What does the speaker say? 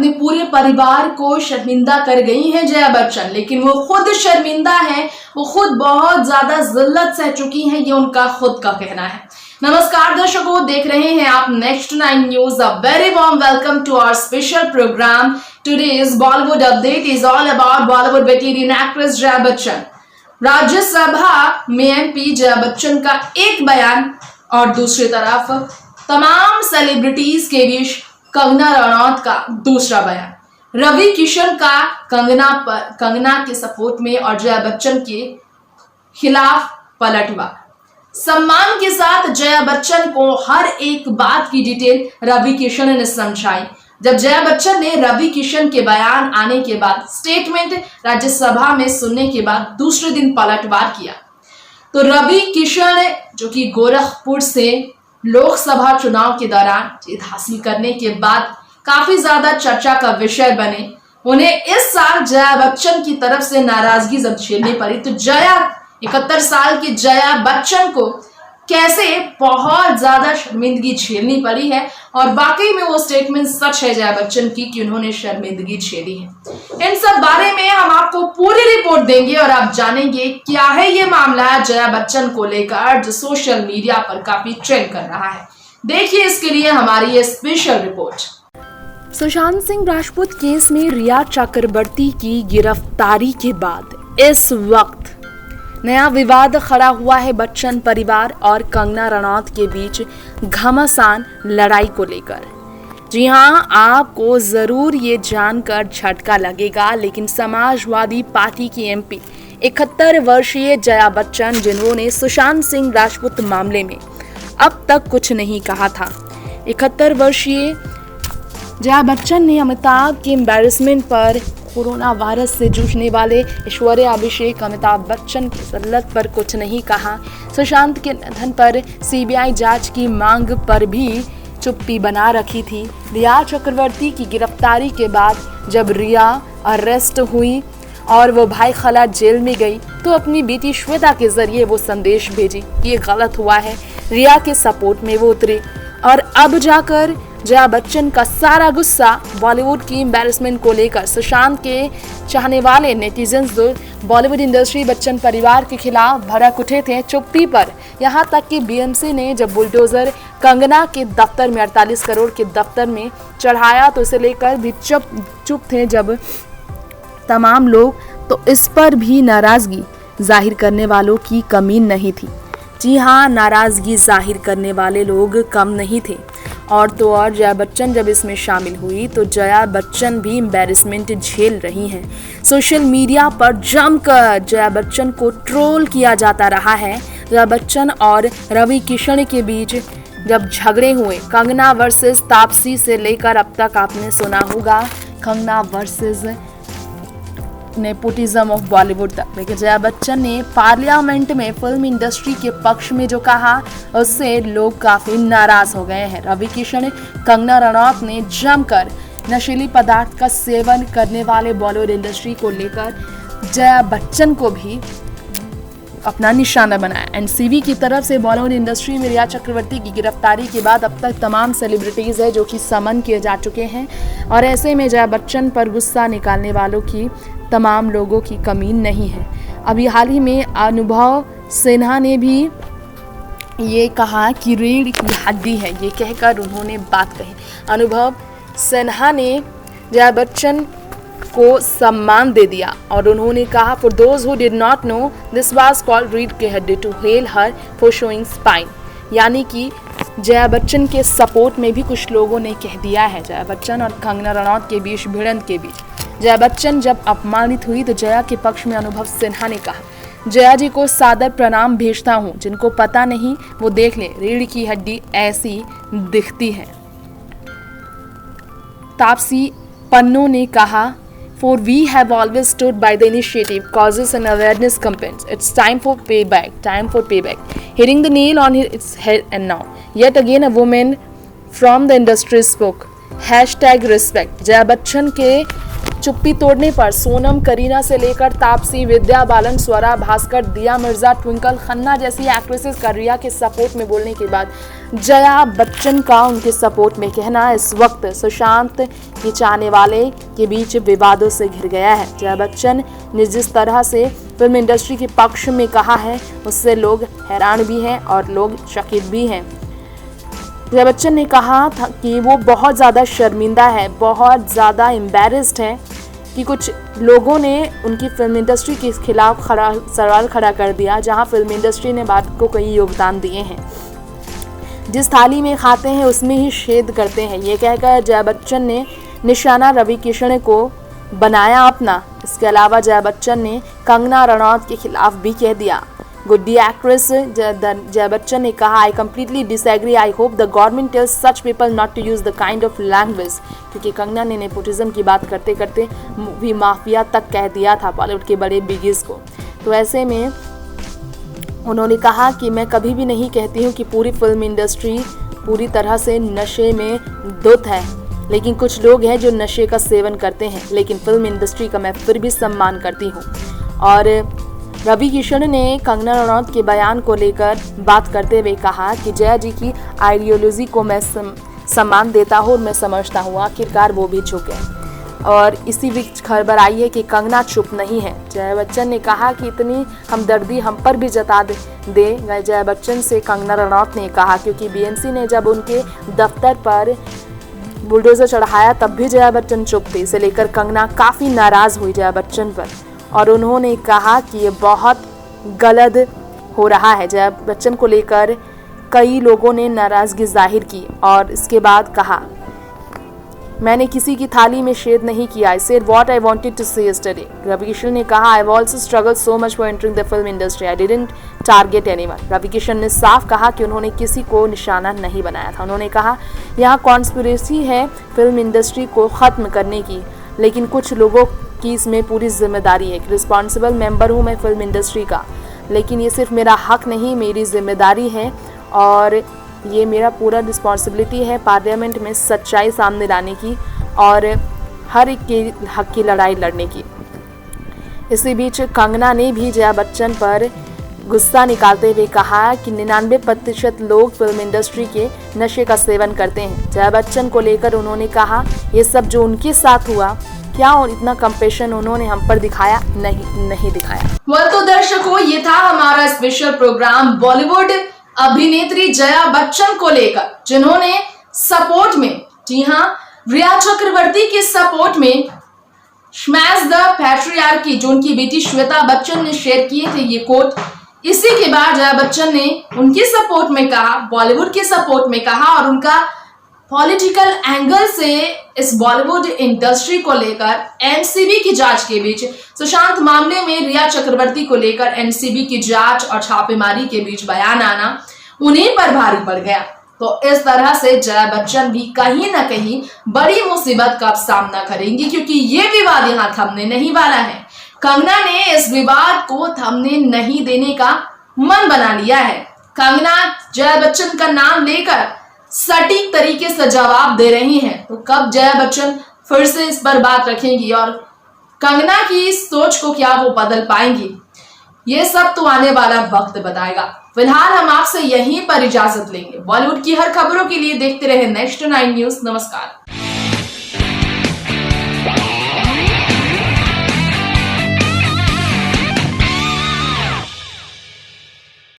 अपने पूरे परिवार को शर्मिंदा कर गई हैं जया बच्चन, लेकिन वो खुद शर्मिंदा है, वो खुद बहुत ज्यादा जिल्लत सह चुकी हैं, ये उनका खुद का कहना है। नमस्कार दर्शकों, देख रहे हैं आप next 9 news. A very warm welcome to our special programme. Today's Bollywood update is all about Bollywood veteran actress Jaya Bachchan. Rajya Sabha में एमपी जया बच्चन का एक बयान और दूसरी तरफ तमाम सेलिब्रिटीज के बीच कंगना रनौत का दूसरा बयान। रवि किशन का कंगना के सपोर्ट में और जया बच्चन के खिलाफ पलटवार। सम्मान के साथ जया बच्चन को हर एक बात की डिटेल रवि किशन ने समझाई। जब जया बच्चन ने रवि किशन के बयान आने के बाद स्टेटमेंट राज्यसभा में सुनने के बाद दूसरे दिन पलटवार किया, तो रवि किशन जो कि गोरखपुर से लोकसभा चुनाव के दौरान जीत हासिल करने के बाद काफी ज्यादा चर्चा का विषय बने, उन्हें इस साल जया बच्चन की तरफ से नाराजगी जब झेलनी पड़ी, तो 71 साल की जया बच्चन को कैसे बहुत ज्यादा शर्मिंदगी झेलनी पड़ी है। और वाकई में वो स्टेटमेंट सच है जया बच्चन की कि उन्होंने शर्मिंदगी झेली है। इन सब बारे में हम आपको पूरी रिपोर्ट देंगे और आप जानेंगे क्या है ये मामला जया बच्चन को लेकर जो सोशल मीडिया पर काफी ट्रेंड कर रहा है। देखिए इसके लिए हमारी ये special report. Sushant Singh Rajput case में रिया चक्रवर्ती की गिरफ्तारी के बाद इस वक्त नया विवाद खड़ा हुआ है बच्चन परिवार और कंगना रनौत के बीच घमासान लड़ाई को लेकर। जी हाँ, आपको जरूर ये जानकर झटका लगेगा, लेकिन समाजवादी पार्टी की एमपी 71 वर्षीय जया बच्चन, जिन्होंने सुशांत सिंह राजपूत मामले में अब तक कुछ नहीं कहा था, 71 वर्षीय जया बच्चन ने अमिताभ के एम्बैरेसमेंट पर, कोरोना वायरस से जूझने वाले ऐश्वर्या अभिषेक अमिताभ बच्चन की जिल्लत पर कुछ नहीं कहा। सुशांत के निधन पर सीबीआई जांच की मांग पर भी चुप्पी बना रखी थी। रिया चक्रवर्ती की गिरफ्तारी के बाद जब रिया अरेस्ट हुई और वो भाई खला जेल में गई, तो अपनी बेटी श्वेता के जरिए वो संदेश भेजी ये गलत हुआ है। रिया के सपोर्ट में वो उतरी और अब जाकर जया बच्चन का सारा गुस्सा बॉलीवुड की एम्बैरेसमेंट को लेकर सुशांत के चाहने वाले नेटिजन्स बॉलीवुड इंडस्ट्री बच्चन परिवार के खिलाफ भड़क उठे थे चुप्पी पर। यहाँ तक कि बीएमसी ने जब बुलडोजर कंगना के दफ्तर में 48 करोड़ के दफ्तर में चढ़ाया, तो इसे लेकर भी चुप थे जब तमाम लोग, तो इस पर भी नाराजगी जाहिर करने वालों की कमी नहीं थी। जी हाँ, नाराजगी जाहिर करने वाले लोग कम नहीं थे। और तो और जया बच्चन जब इसमें शामिल हुई, तो जया बच्चन भी एम्बैरेसमेंट झेल रही हैं। सोशल मीडिया पर जमकर जया बच्चन को ट्रोल किया जाता रहा है। जया बच्चन और रवि किशन के बीच जब झगड़े हुए, कंगना वर्सेस तापसी से लेकर अब तक आपने सुना होगा Kangana versus nepotism of Bollywood तक, लेकिन जया बच्चन ने पार्लियामेंट में फिल्म इंडस्ट्री के पक्ष में जो कहा, उससे लोग काफी नाराज हो गए हैं। रवि किशन, कंगना रनौत ने जमकर नशीली पदार्थ का सेवन करने वाले बॉलीवुड इंडस्ट्री को लेकर जया बच्चन को भी अपना निशाना बनाया। एनसीबी की तरफ से बॉलीवुड इंडस्ट्री में रिया चक्रवर्ती की गिरफ्तारी के बाद अब तक तमाम सेलिब्रिटीज है जो कि समन किए जा चुके हैं, और ऐसे में जया बच्चन पर गुस्सा निकालने वालों की तमाम लोगों की कमी नहीं है। अभी हाल ही में अनुभव सिन्हा ने भी ये कहा कि रीढ़ की हड्डी है, ये कहकर उन्होंने बात कही। अनुभव सिन्हा ने जया बच्चन को सम्मान दे दिया और उन्होंने कहा, for those who did not know this was called रीढ़ की हड्डी to hail her for showing spine. यानी कि जया बच्चन के सपोर्ट में भी कुछ लोगों ने कह दिया है। जया बच्चन और कंगना रनौत के बीच भिड़ंत के बीच जया बच्चन जब अपमानित हुई, तो जया के पक्ष में अनुभव सिन्हा ने कहा, जया जी को सादर प्रणाम भेजता हूँ, जिनको पता नहीं वो देख ले, रीढ़ की हड्डी ऐसी दिखती है। तापसी पन्नू ने कहा, for we have always stood by the initiative, causes and awareness campaigns. It's time for payback. Hitting the nail on its head. And now, yet again a woman from the industry spoke. #respect. Jaya Bachchan के चुप्पी तोड़ने पर सोनम, करीना से लेकर तापसी, विद्या बालन, स्वरा भास्कर, दिया मिर्जा, ट्विंकल खन्ना जैसी actresses का रिया के सपोर्ट में बोलने के बाद जया बच्चन का उनके सपोर्ट में कहना इस वक्त सुशांत के चाहने वाले के बीच विवादों से घिर गया है। जया बच्चन ने जिस तरह से फिल्म इंडस्ट्री के पक्ष में कहा है उससे लोग हैरान भी हैं और लोग चकित भी हैं। जया बच्चन ने कहा था कि वो बहुत ज़्यादा शर्मिंदा है, बहुत ज़्यादा एम्बैरेस्ड है कि कुछ लोगों ने उनकी फिल्म इंडस्ट्री के खिलाफ सवाल खड़ा कर दिया, जहां फिल्म इंडस्ट्री ने बात को कई योगदान दिए हैं। जिस थाली में खाते हैं उसमें ही छेद करते हैं, ये कहकर जया बच्चन ने निशाना रवि किशन को बनाया अपना। इसके अलावा जया बच्चन ने कंगना रनौत के खिलाफ भी कह दिया। गुड्डी एक्ट्रेस जया बच्चन ने कहा, I completely disagree, I hope the government tells such people not to use the kind of language, क्योंकि कंगना ने नेपोटिज्म की बात करते करते मूवी माफिया तक कह दिया था बॉलीवुड के बड़े बिगीज को। तो ऐसे में उन्होंने कहा कि मैं कभी भी नहीं कहती हूँ कि पूरी फिल्म इंडस्ट्री पूरी तरह से नशे में धुत है, लेकिन कुछ लोग हैं जो नशे का सेवन करते हैं, लेकिन फिल्म इंडस्ट्री का मैं फिर भी सम्मान करती हूँ। और रवि किशन ने कंगना रनौत के बयान को लेकर बात करते हुए कहा कि जया जी की आइडियोलॉजी को मैं सम्मान देता हूँ और मैं समझता हूँ आखिरकार वो भी झुके। और इसी बीच खबर आई है कि कंगना चुप नहीं है। जया बच्चन ने कहा कि इतनी हमदर्दी हम पर भी जता दे। जया बच्चन से कंगना रनौत ने कहा, क्योंकि बीएमसी ने जब उनके दफ्तर पर बुलडोजर चढ़ाया तब भी जया बच्चन चुप थी। इसे लेकर कंगना काफ़ी नाराज़ हुई जया बच्चन पर और उन्होंने कहा कि ये बहुत गलत हो रहा है। जया बच्चन को लेकर कई लोगों ने नाराज़गी जाहिर की और इसके बाद कहा, मैंने किसी की थाली में छेद नहीं किया। I said what I wanted to say yesterday. Ravi Kishan ने कहा, I have also struggled so much for entering the film industry, I didn't target anyone. Ravi Kishan ने साफ कहा कि उन्होंने किसी को निशाना नहीं बनाया था। उन्होंने कहा, यहाँ कॉन्स्पिरेसी है फिल्म इंडस्ट्री को ख़त्म करने की, लेकिन कुछ लोगों की इसमें पूरी जिम्मेदारी है। रिस्पॉन्सिबल मेंबर हूँ मैं फिल्म इंडस्ट्री का, लेकिन ये सिर्फ मेरा हक नहीं, मेरी जिम्मेदारी है और ये मेरा पूरा रिस्पॉन्सिबिलिटी है पार्लियामेंट में सच्चाई सामने लाने की और हर एक के हक की लड़ाई लड़ने की। इसी बीच कंगना ने भी जया बच्चन पर गुस्सा निकालते हुए कहा कि 99% लोग फिल्म इंडस्ट्री के नशे का सेवन करते हैं। जया बच्चन को लेकर उन्होंने कहा, ये सब जो उनके साथ हुआ, क्या और इतना कंपैशन उन्होंने हम पर दिखाया? नहीं दिखाया। तो दर्शकों, ये था हमारा स्पेशल प्रोग्राम बॉलीवुड अभिनेत्री जया बच्चन को लेकर, जिन्होंने सपोर्ट में, जी हाँ, रिया चक्रवर्ती के सपोर्ट में स्मैश द पैट्रियार्की जो उनकी बेटी श्वेता बच्चन ने शेयर किए थे ये कोट। इसी के बाद जया बच्चन ने उनके सपोर्ट में कहा, बॉलीवुड के सपोर्ट में कहा और उनका पॉलिटिकल एंगल से इस बॉलीवुड इंडस्ट्री को लेकर एनसीबी की जांच के बीच सुशांत मामले में रिया चक्रवर्ती को लेकर एनसीबी की जांच और छापेमारी के बीच बयान आना उन्हीं पर भारी पड़ गया। तो इस तरह से जया बच्चन भी कहीं ना कहीं बड़ी मुसीबत का सामना करेंगी, क्योंकि ये विवाद यहाँ थमने नहीं वाला है। कंगना ने इस विवाद को थमने नहीं देने का मन बना लिया है। कंगना जया बच्चन का नाम लेकर सटीक तरीके से जवाब दे रही हैं, तो कब जया बच्चन फिर से इस पर बात रखेंगी और कंगना की इस सोच को क्या वो बदल पाएंगी, ये सब तो आने वाला वक्त बताएगा। फिलहाल हम आपसे यहीं पर इजाजत लेंगे। बॉलीवुड की हर खबरों के लिए देखते रहे नेक्स्ट 9 न्यूज। नमस्कार।